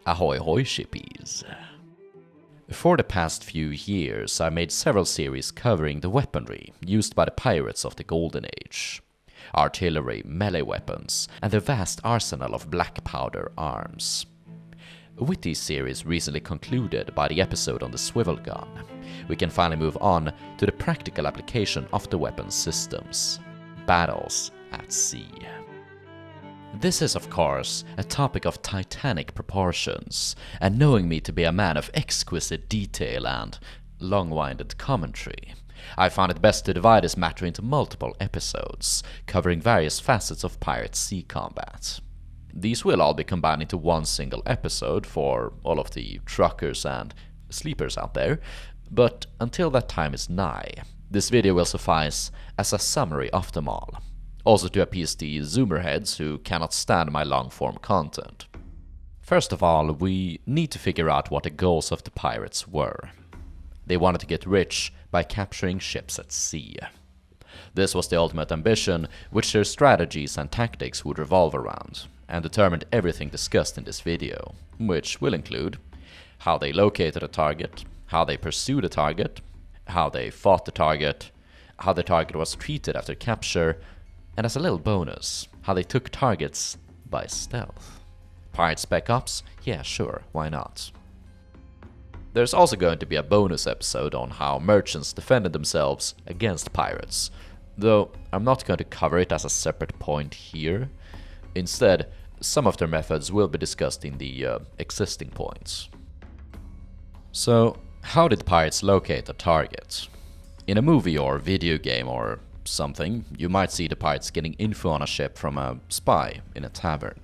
Ahoy hoy shippies! For the past few years I made several series covering the weaponry used by the pirates of the Golden Age. Artillery, melee weapons, and the vast arsenal of black powder arms. With these series recently concluded by the episode on the swivel gun, we can finally move on to the practical application of the weapon systems. Battles at sea. This is, of course, a topic of titanic proportions, and knowing me to be a man of exquisite detail and long-winded commentary, I found it best to divide this matter into multiple episodes, covering various facets of pirate sea combat. These will all be combined into one single episode for all of the truckers and sleepers out there, but until that time is nigh, this video will suffice as a summary of them all. Also to appease the zoomer heads who cannot stand my long-form content. First of all, we need to figure out what the goals of the pirates were. They wanted to get rich by capturing ships at sea. This was the ultimate ambition, which their strategies and tactics would revolve around, and determined everything discussed in this video, which will include how they located a target, how they pursued a target, how they fought the target, how the target was treated after capture, and as a little bonus, how they took targets by stealth. Pirate Spec Ops? Yeah, sure, why not? There's also going to be a bonus episode on how merchants defended themselves against pirates, though I'm not going to cover it as a separate point here. Instead, some of their methods will be discussed in the existing points. So, how did pirates locate a target? In a movie or video game or something, you might see the pirates getting info on a ship from a spy in a tavern.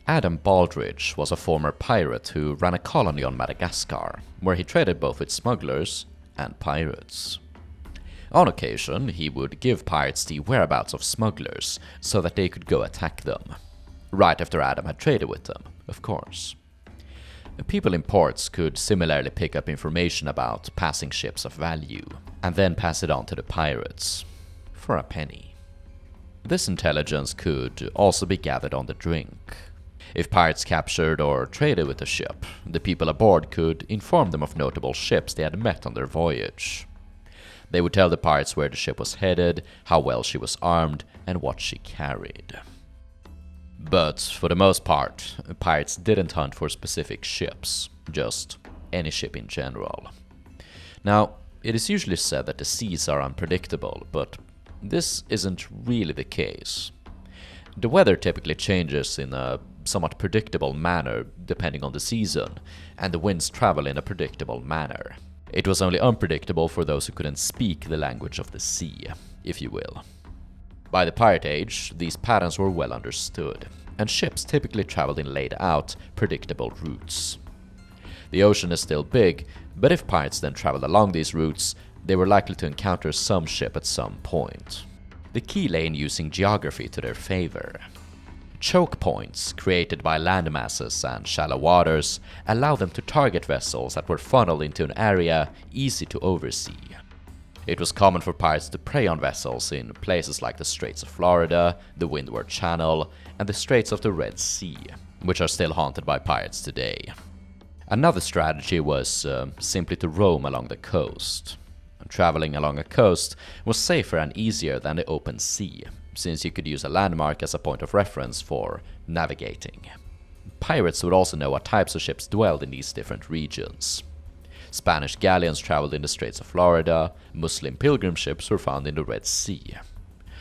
Adam Baldridge was a former pirate who ran a colony on Madagascar, where he traded both with smugglers and pirates. On occasion, he would give pirates the whereabouts of smugglers so that they could go attack them. Right after Adam had traded with them, of course. People in ports could similarly pick up information about passing ships of value, and then pass it on to the pirates. For a penny. This intelligence could also be gathered on the drink. If pirates captured or traded with a ship, the people aboard could inform them of notable ships they had met on their voyage. They would tell the pirates where the ship was headed, how well she was armed, and what she carried. But for the most part, pirates didn't hunt for specific ships, just any ship in general. Now, it is usually said that the seas are unpredictable, but this isn't really the case. The weather typically changes in a somewhat predictable manner depending on the season, and the winds travel in a predictable manner. It was only unpredictable for those who couldn't speak the language of the sea, if you will. By the Pirate Age, these patterns were well understood, and ships typically traveled in laid out, predictable routes. The ocean is still big, but if pirates then traveled along these routes, they were likely to encounter some ship at some point. The key lay in using geography to their favor. Choke points, created by landmasses and shallow waters, allow them to target vessels that were funneled into an area easy to oversee. It was common for pirates to prey on vessels in places like the Straits of Florida, the Windward Channel, and the Straits of the Red Sea, which are still haunted by pirates today. Another strategy was simply to roam along the coast. Traveling along a coast was safer and easier than the open sea, since you could use a landmark as a point of reference for navigating. Pirates would also know what types of ships dwelled in these different regions. Spanish galleons traveled in the Straits of Florida, Muslim pilgrim ships were found in the Red Sea.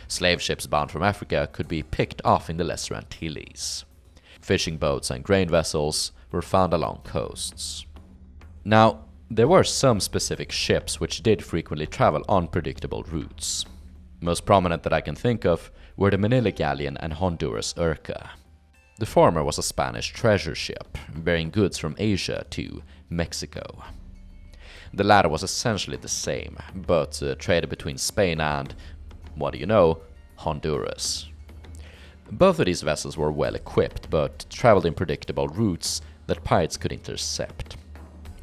Slave ships bound from Africa could be picked off in the Lesser Antilles. Fishing boats and grain vessels were found along coasts. Now, there were some specific ships which did frequently travel unpredictable routes. Most prominent that I can think of were the Manila Galleon and Honduras Urca. The former was a Spanish treasure ship, bearing goods from Asia to Mexico. The latter was essentially the same, but traded between Spain and, what do you know, Honduras. Both of these vessels were well equipped, but traveled in predictable routes that pirates could intercept.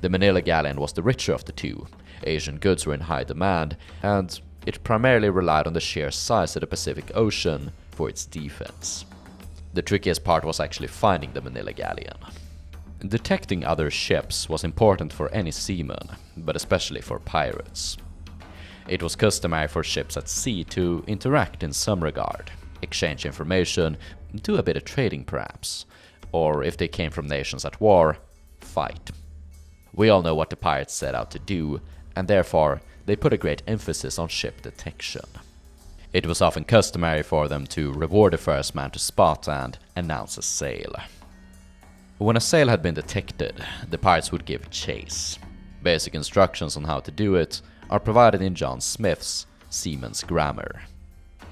The Manila Galleon was the richer of the two. Asian goods were in high demand, and it primarily relied on the sheer size of the Pacific Ocean for its defense. The trickiest part was actually finding the Manila Galleon. Detecting other ships was important for any seaman, but especially for pirates. It was customary for ships at sea to interact in some regard, exchange information, do a bit of trading perhaps, or if they came from nations at war, fight. We all know what the pirates set out to do, and therefore they put a great emphasis on ship detection. It was often customary for them to reward the first man to spot and announce a sail. When a sail had been detected, the pirates would give chase. Basic instructions on how to do it are provided in John Smith's Seaman's Grammar.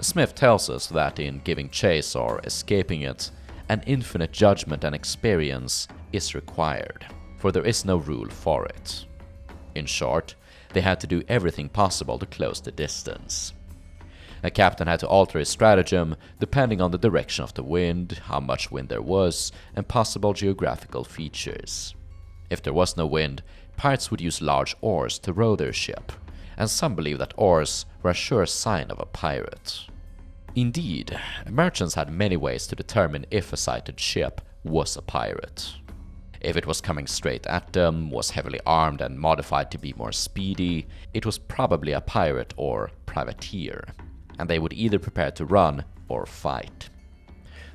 Smith tells us that in giving chase or escaping it, an infinite judgment and experience is required, for there is no rule for it. In short, they had to do everything possible to close the distance. A captain had to alter his stratagem depending on the direction of the wind, how much wind there was, and possible geographical features. If there was no wind, pirates would use large oars to row their ship, and some believe that oars were a sure sign of a pirate. Indeed, merchants had many ways to determine if a sighted ship was a pirate. If it was coming straight at them, was heavily armed and modified to be more speedy, it was probably a pirate or privateer, and they would either prepare to run or fight.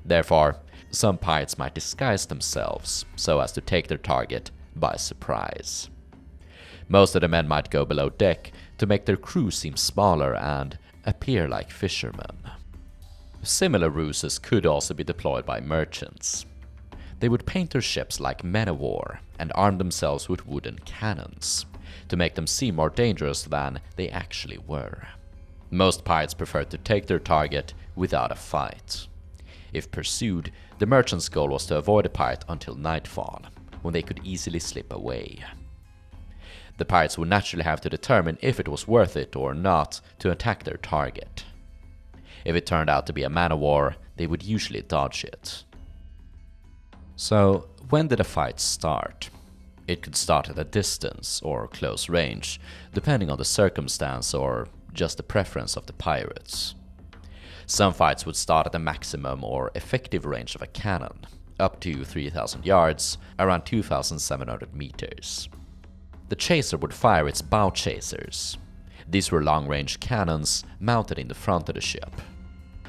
Therefore, some pirates might disguise themselves so as to take their target by surprise. Most of the men might go below deck to make their crew seem smaller and appear like fishermen. Similar ruses could also be deployed by merchants. They would paint their ships like men of war and arm themselves with wooden cannons to make them seem more dangerous than they actually were. Most pirates preferred to take their target without a fight. If pursued, the merchant's goal was to avoid a pirate until nightfall, when they could easily slip away. The pirates would naturally have to determine if it was worth it or not to attack their target. If it turned out to be a man-of-war, they would usually dodge it. So, when did a fight start? It could start at a distance or close range, depending on the circumstance or just the preference of the pirates. Some fights would start at a maximum or effective range of a cannon, up to 3,000 yards, around 2,700 meters. The chaser would fire its bow chasers. These were long-range cannons mounted in the front of the ship.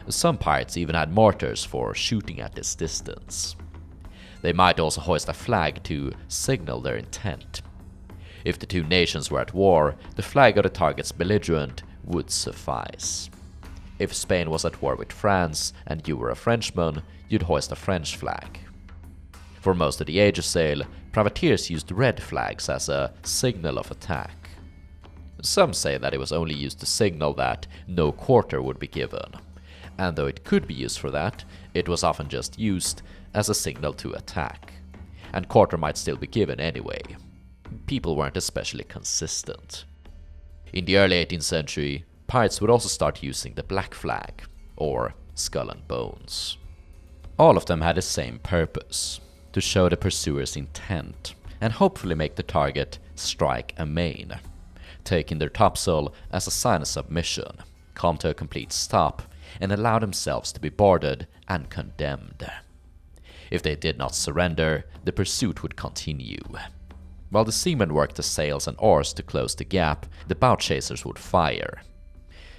Some pirates even had mortars for shooting at this distance. They might also hoist a flag to signal their intent. If the two nations were at war, the flag of the target's belligerent would suffice. If Spain was at war with France and you were a Frenchman, you'd hoist a French flag. For most of the age of sail, privateers used red flags as a signal of attack. Some say that it was only used to signal that no quarter would be given, and though it could be used for that, it was often just used as a signal to attack, and quarter might still be given anyway. People weren't especially consistent. In the early 18th century, pirates would also start using the black flag, or skull and bones. All of them had the same purpose, to show the pursuer's intent, and hopefully make the target strike amain, taking their topsail as a sign of submission, come to a complete stop, and allow themselves to be boarded and condemned. If they did not surrender, the pursuit would continue. While the seamen worked the sails and oars to close the gap, the bow chasers would fire.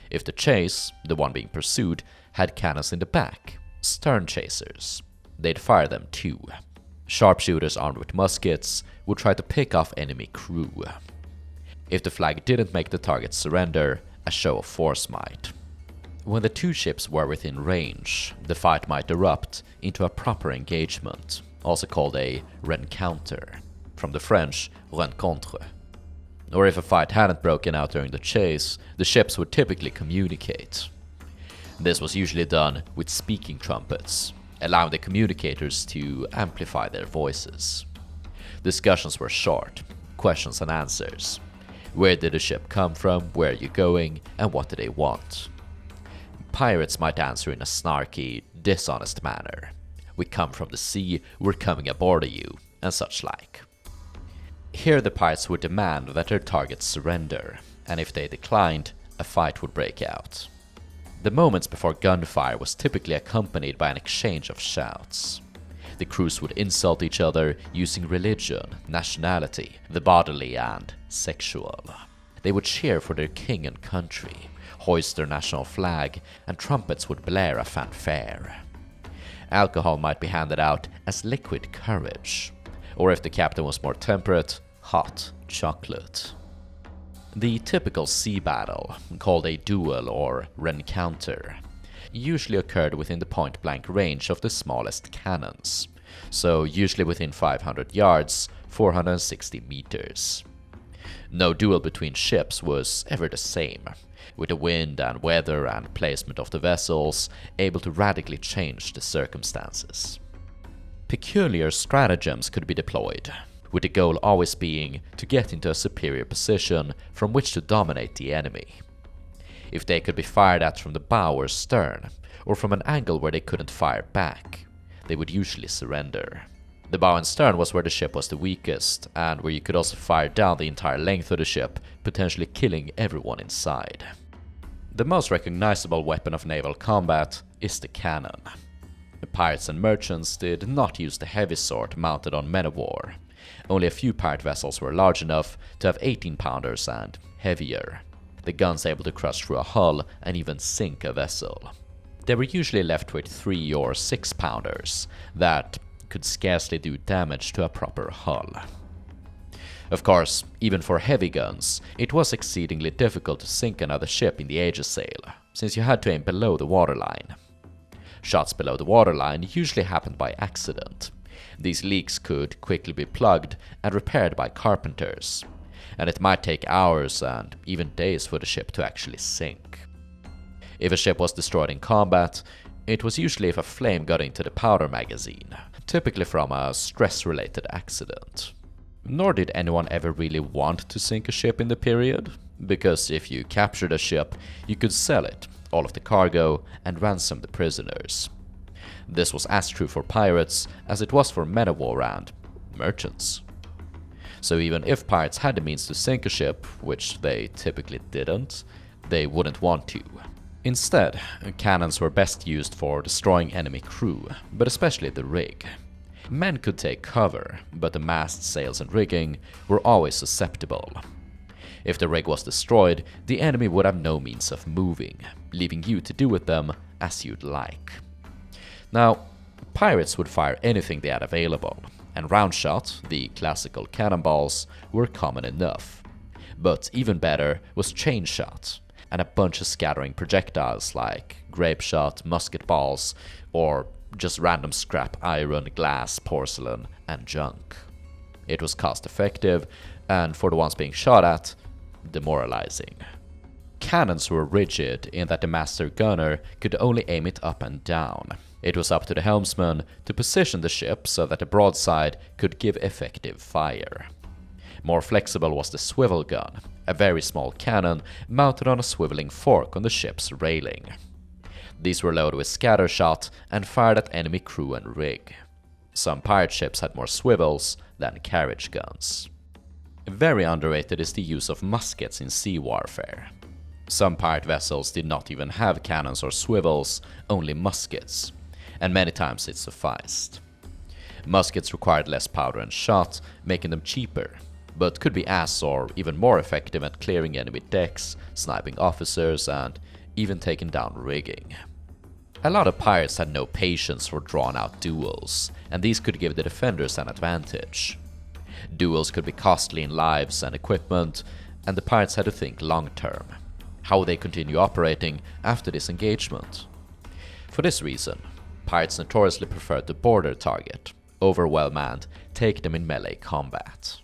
If the chase, the one being pursued, had cannons in the back, stern chasers, they'd fire them too. Sharpshooters armed with muskets would try to pick off enemy crew. If the flag didn't make the target surrender, a show of force might. When the two ships were within range, the fight might erupt into a proper engagement, also called a rencounter, from the French rencontre. Or if a fight hadn't broken out during the chase, the ships would typically communicate. This was usually done with speaking trumpets, allowing the communicators to amplify their voices. Discussions were short, questions and answers. Where did the ship come from, where are you going, and what do they want? Pirates might answer in a snarky, dishonest manner. We come from the sea, we're coming aboard of you, and such like. Here the pirates would demand that their targets surrender, and if they declined, a fight would break out. The moments before gunfire was typically accompanied by an exchange of shouts. The crews would insult each other using religion, nationality, the bodily, and sexual. They would cheer for their king and country, hoist their national flag, and trumpets would blare a fanfare. Alcohol might be handed out as liquid courage, or if the captain was more temperate, hot chocolate. The typical sea battle, called a duel or rencounter, usually occurred within the point-blank range of the smallest cannons, so usually within 500 yards, 460 meters. No duel between ships was ever the same, with the wind and weather and placement of the vessels able to radically change the circumstances. Peculiar stratagems could be deployed, with the goal always being to get into a superior position from which to dominate the enemy. If they could be fired at from the bow or stern, or from an angle where they couldn't fire back, they would usually surrender. The bow and stern was where the ship was the weakest, and where you could also fire down the entire length of the ship, potentially killing everyone inside. The most recognizable weapon of naval combat is the cannon. The pirates and merchants did not use the heavy sort mounted on men of war. Only a few pirate vessels were large enough to have 18-pounders and heavier, the guns able to crush through a hull and even sink a vessel. They were usually left with 3 or 6-pounders that could scarcely do damage to a proper hull. Of course, even for heavy guns, it was exceedingly difficult to sink another ship in the Aegis sail, since you had to aim below the waterline. Shots below the waterline usually happened by accident. These leaks could quickly be plugged and repaired by carpenters, and it might take hours and even days for the ship to actually sink. If a ship was destroyed in combat, it was usually if a flame got into the powder magazine, typically from a stress-related accident. Nor did anyone ever really want to sink a ship in the period, because if you captured a ship, you could sell it, all of the cargo, and ransom the prisoners. This was as true for pirates as it was for men of war and merchants. So even if pirates had the means to sink a ship, which they typically didn't, they wouldn't want to. Instead, cannons were best used for destroying enemy crew, but especially the rig. Men could take cover, but the masts, sails and rigging were always susceptible. If the rig was destroyed, the enemy would have no means of moving, leaving you to do with them as you'd like. Now, pirates would fire anything they had available, and round shot, the classical cannonballs, were common enough. But even better was chain shot, and a bunch of scattering projectiles like grape shot, musket balls, or just random scrap iron, glass, porcelain, and junk. It was cost effective, and for the ones being shot at, demoralizing. Cannons were rigid in that the master gunner could only aim it up and down. It was up to the helmsman to position the ship so that the broadside could give effective fire. More flexible was the swivel gun, a very small cannon mounted on a swiveling fork on the ship's railing. These were loaded with scatter shot and fired at enemy crew and rig. Some pirate ships had more swivels than carriage guns. Very underrated is the use of muskets in sea warfare. Some pirate vessels did not even have cannons or swivels, only muskets, and many times it sufficed. Muskets required less powder and shot, making them cheaper, but could be as or even more effective at clearing enemy decks, sniping officers, and even taking down rigging. A lot of pirates had no patience for drawn-out duels, and these could give the defenders an advantage. Duels could be costly in lives and equipment, and the pirates had to think long-term. How would they continue operating after this engagement? For this reason, pirates notoriously preferred to board their target, over well-manned, take them in melee combat.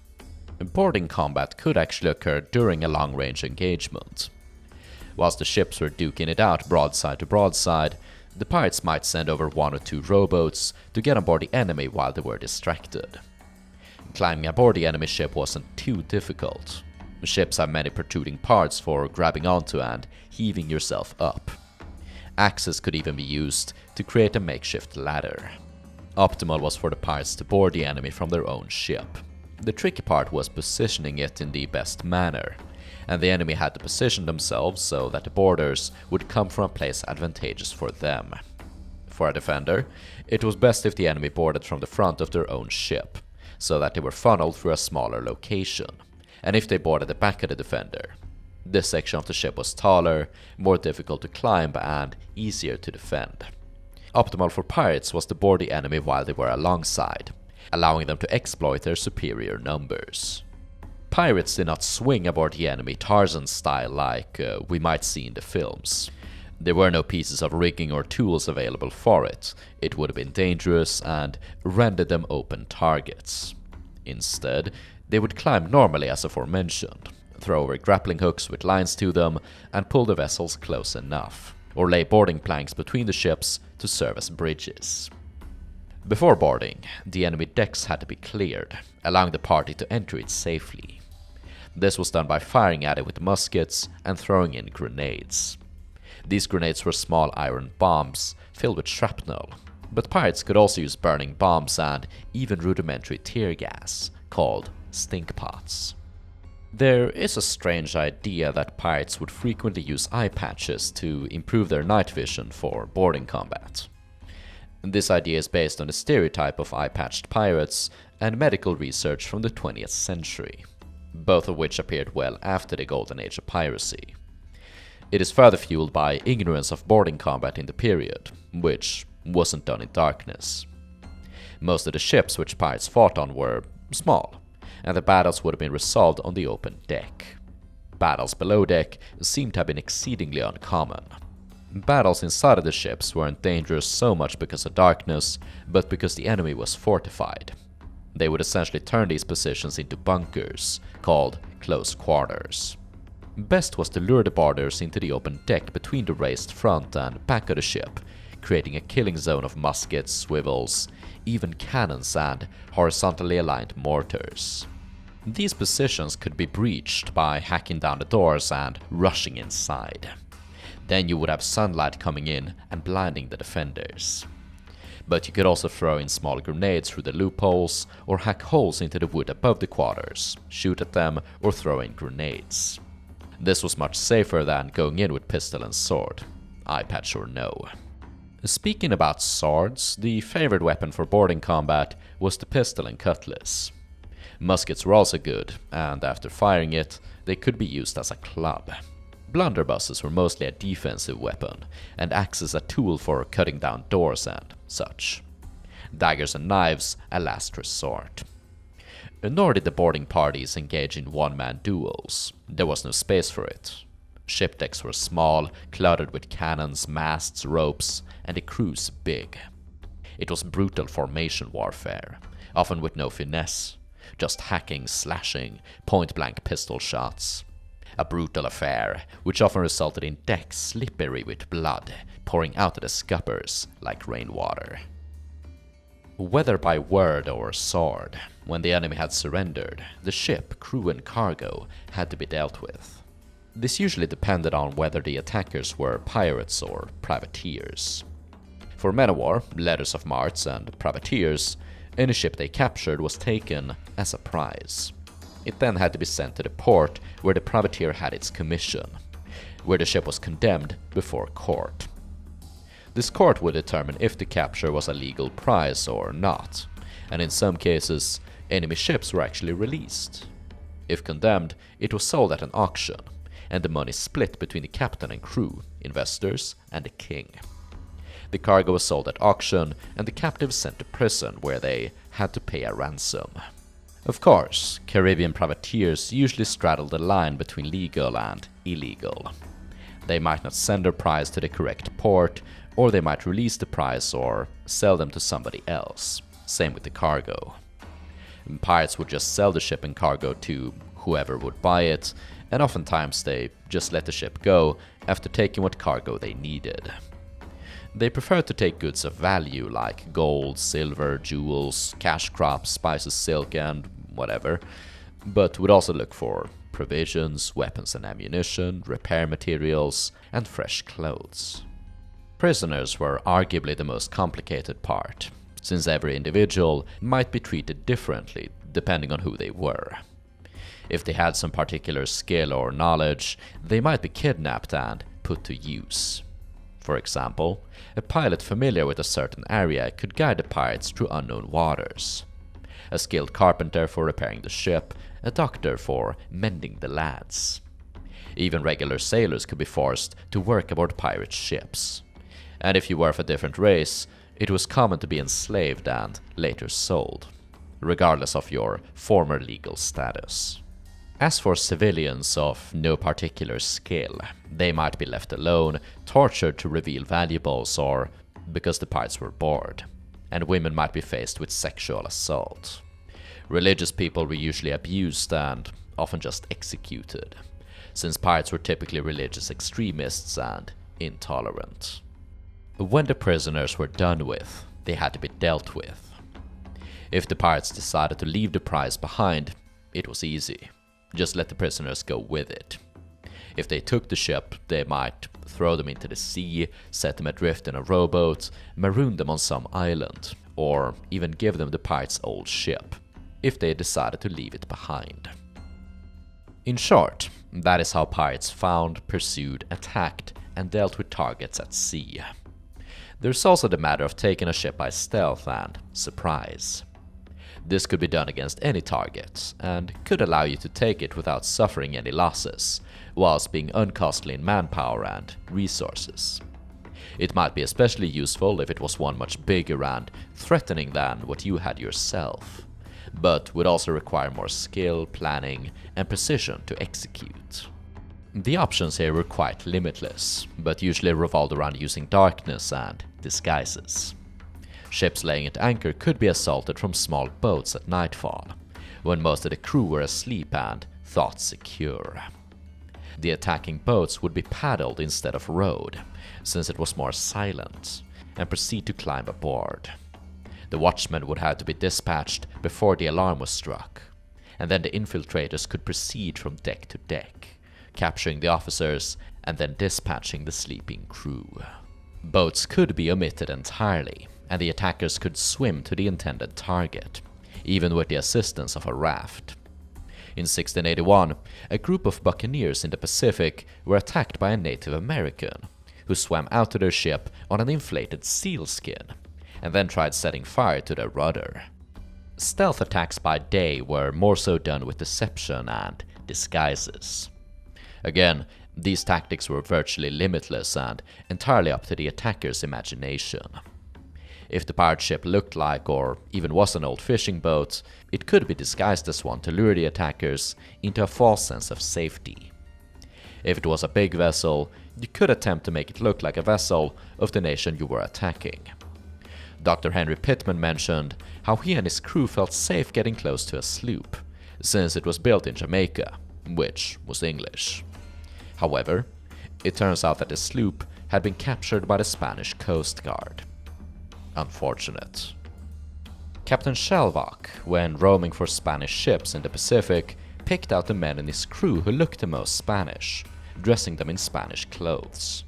Boarding combat could actually occur during a long-range engagement. Whilst the ships were duking it out broadside to broadside, the pirates might send over 1 or 2 rowboats to get on board the enemy while they were distracted. Climbing aboard the enemy ship wasn't too difficult. Ships have many protruding parts for grabbing onto and heaving yourself up. Axes could even be used to create a makeshift ladder. Optimal was for the pirates to board the enemy from their own ship. The tricky part was positioning it in the best manner, and the enemy had to position themselves so that the boarders would come from a place advantageous for them. For a defender, it was best if the enemy boarded from the front of their own ship, so that they were funneled through a smaller location, and if they boarded the back of the defender. This section of the ship was taller, more difficult to climb, and easier to defend. Optimal for pirates was to board the enemy while they were alongside, allowing them to exploit their superior numbers. Pirates did not swing aboard the enemy Tarzan style like we might see in the films. There were no pieces of rigging or tools available for it. It would have been dangerous and rendered them open targets. Instead, they would climb normally as aforementioned, throw over grappling hooks with lines to them, and pull the vessels close enough, or lay boarding planks between the ships to serve as bridges. Before boarding, the enemy decks had to be cleared, allowing the party to enter it safely. This was done by firing at it with muskets and throwing in grenades. These grenades were small iron bombs filled with shrapnel, but pirates could also use burning bombs and even rudimentary tear gas, called stink pots. There is a strange idea that pirates would frequently use eye patches to improve their night vision for boarding combat. This idea is based on the stereotype of eye-patched pirates and medical research from the 20th century, both of which appeared well after the golden age of piracy. It is further fueled by ignorance of boarding combat in the period, which wasn't done in darkness. Most of the ships which pirates fought on were small, and the battles would have been resolved on the open deck. Battles below deck seem to have been exceedingly uncommon. Battles inside of the ships weren't dangerous so much because of darkness, but because the enemy was fortified. They would essentially turn these positions into bunkers, called close quarters. Best was to lure the boarders into the open deck between the raised front and back of the ship, creating a killing zone of muskets, swivels, even cannons and horizontally aligned mortars. These positions could be breached by hacking down the doors and rushing inside. Then you would have sunlight coming in and blinding the defenders. But you could also throw in small grenades through the loopholes or hack holes into the wood above the quarters, shoot at them, or throw in grenades. This was much safer than going in with pistol and sword, eye patch or no. Speaking about swords, the favorite weapon for boarding combat was the pistol and cutlass. Muskets were also good, and after firing it, they could be used as a club. Blunderbusses were mostly a defensive weapon, and axes a tool for cutting down doors and such. Daggers and knives a last resort. Nor did the boarding parties engage in one-man duels. There was no space for it. Ship decks were small, cluttered with cannons, masts, ropes, and the crews big. It was brutal formation warfare, often with no finesse, just hacking, slashing, point-blank pistol shots. A brutal affair, which often resulted in decks slippery with blood, pouring out of the scuppers like rainwater. Whether by word or sword, when the enemy had surrendered, the ship, crew and cargo had to be dealt with. This usually depended on whether the attackers were pirates or privateers. For men of war, letters of marque and privateers, any ship they captured was taken as a prize. It then had to be sent to the port where the privateer had its commission, where the ship was condemned before court. This court would determine if the capture was a legal prize or not, and in some cases, enemy ships were actually released. If condemned, it was sold at an auction, and the money split between the captain and crew, investors, and the king. The cargo was sold at auction, and the captives sent to prison where they had to pay a ransom. Of course, Caribbean privateers usually straddled the line between legal and illegal. They might not send their prize to the correct port, or they might release the prize or sell them to somebody else. Same with the cargo. Pirates would just sell the ship and cargo to whoever would buy it, and oftentimes they just let the ship go after taking what cargo they needed. They preferred to take goods of value like gold, silver, jewels, cash crops, spices, silk, and whatever, but would also look for provisions, weapons and ammunition, repair materials, and fresh clothes. Prisoners were arguably the most complicated part, since every individual might be treated differently depending on who they were. If they had some particular skill or knowledge, they might be kidnapped and put to use. For example, a pilot familiar with a certain area could guide the pirates through unknown waters. A skilled carpenter for repairing the ship, a doctor for mending the lads. Even regular sailors could be forced to work aboard pirate ships. And if you were of a different race, it was common to be enslaved and later sold, regardless of your former legal status. As for civilians of no particular skill, they might be left alone, tortured to reveal valuables, or because the pirates were bored, and women might be faced with sexual assault. Religious people were usually abused and often just executed, since pirates were typically religious extremists and intolerant. When the prisoners were done with, they had to be dealt with. If the pirates decided to leave the prize behind, it was easy. Just let the prisoners go with it. If they took the ship, they might throw them into the sea, set them adrift in a rowboat, maroon them on some island, or even give them the pirates' old ship, if they decided to leave it behind. In short, that is how pirates found, pursued, attacked, and dealt with targets at sea. There's also the matter of taking a ship by stealth and surprise. This could be done against any target, and could allow you to take it without suffering any losses, whilst being uncostly in manpower and resources. It might be especially useful if it was one much bigger and threatening than what you had yourself, but would also require more skill, planning, and precision to execute. The options here were quite limitless, but usually revolved around using darkness and disguises. Ships laying at anchor could be assaulted from small boats at nightfall, when most of the crew were asleep and thought secure. The attacking boats would be paddled instead of rowed, since it was more silent, and proceed to climb aboard. The watchmen would have to be dispatched before the alarm was struck, and then the infiltrators could proceed from deck to deck, capturing the officers and then dispatching the sleeping crew. Boats could be omitted entirely, and the attackers could swim to the intended target, even with the assistance of a raft. In 1681, a group of buccaneers in the Pacific were attacked by a Native American, who swam out to their ship on an inflated sealskin, and then tried setting fire to their rudder. Stealth attacks by day were more so done with deception and disguises. Again, these tactics were virtually limitless and entirely up to the attacker's imagination. If the pirate ship looked like, or even was an old fishing boat, it could be disguised as one to lure the attackers into a false sense of safety. If it was a big vessel, you could attempt to make it look like a vessel of the nation you were attacking. Dr. Henry Pittman mentioned how he and his crew felt safe getting close to a sloop, since it was built in Jamaica, which was English. However, it turns out that the sloop had been captured by the Spanish Coast Guard. Unfortunate. Captain Shelvach, when roaming for Spanish ships in the Pacific, picked out the men in his crew who looked the most Spanish, dressing them in Spanish clothes.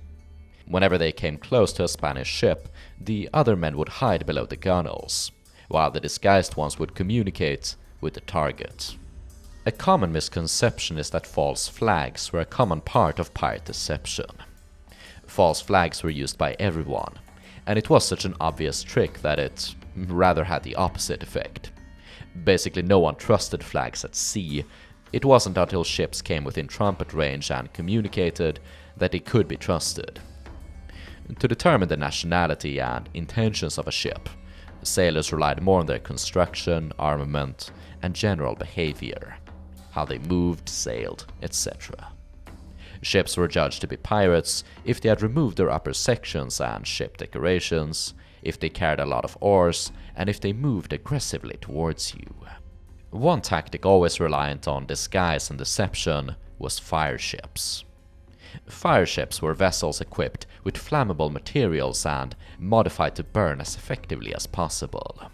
Whenever they came close to a Spanish ship, the other men would hide below the gunwales, while the disguised ones would communicate with the target. A common misconception is that false flags were a common part of pirate deception. False flags were used by everyone, and it was such an obvious trick that it rather had the opposite effect. Basically, no one trusted flags at sea. It wasn't until ships came within trumpet range and communicated that they could be trusted. To determine the nationality and intentions of a ship, sailors relied more on their construction, armament, and general behavior, how they moved, sailed, etc. Ships were judged to be pirates if they had removed their upper sections and ship decorations, if they carried a lot of oars, and if they moved aggressively towards you. One tactic always reliant on disguise and deception was fire ships. Fire ships were vessels equipped with flammable materials and modified to burn as effectively as possible.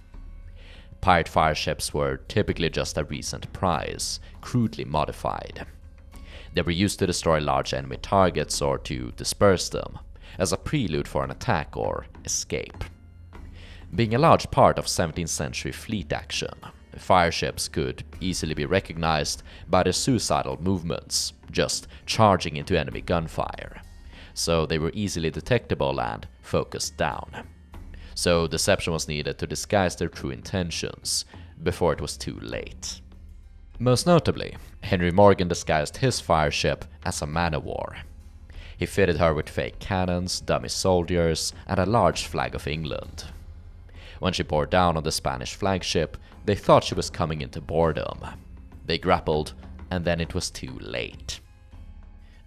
Pirate fire ships were typically just a recent prize, crudely modified. They were used to destroy large enemy targets or to disperse them, as a prelude for an attack or escape. Being a large part of 17th century fleet action, fire ships could easily be recognized by their suicidal movements, just charging into enemy gunfire, so they were easily detectable and focused down. So deception was needed to disguise their true intentions before it was too late. Most notably, Henry Morgan disguised his fireship as a man-of-war. He fitted her with fake cannons, dummy soldiers, and a large flag of England. When she bore down on the Spanish flagship, they thought she was coming into boredom. They grappled, and then it was too late.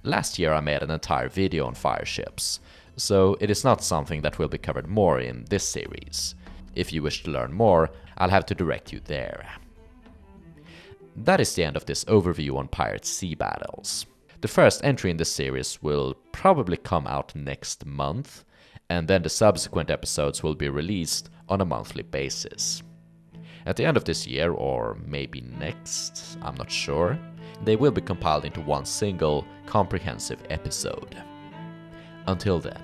Last year I made an entire video on fireships, so it is not something that will be covered more in this series. If you wish to learn more, I'll have to direct you there. That is the end of this overview on pirate sea battles. The first entry in this series will probably come out next month, and then the subsequent episodes will be released on a monthly basis. At the end of this year, or maybe next, I'm not sure, they will be compiled into one single, comprehensive episode. Until then.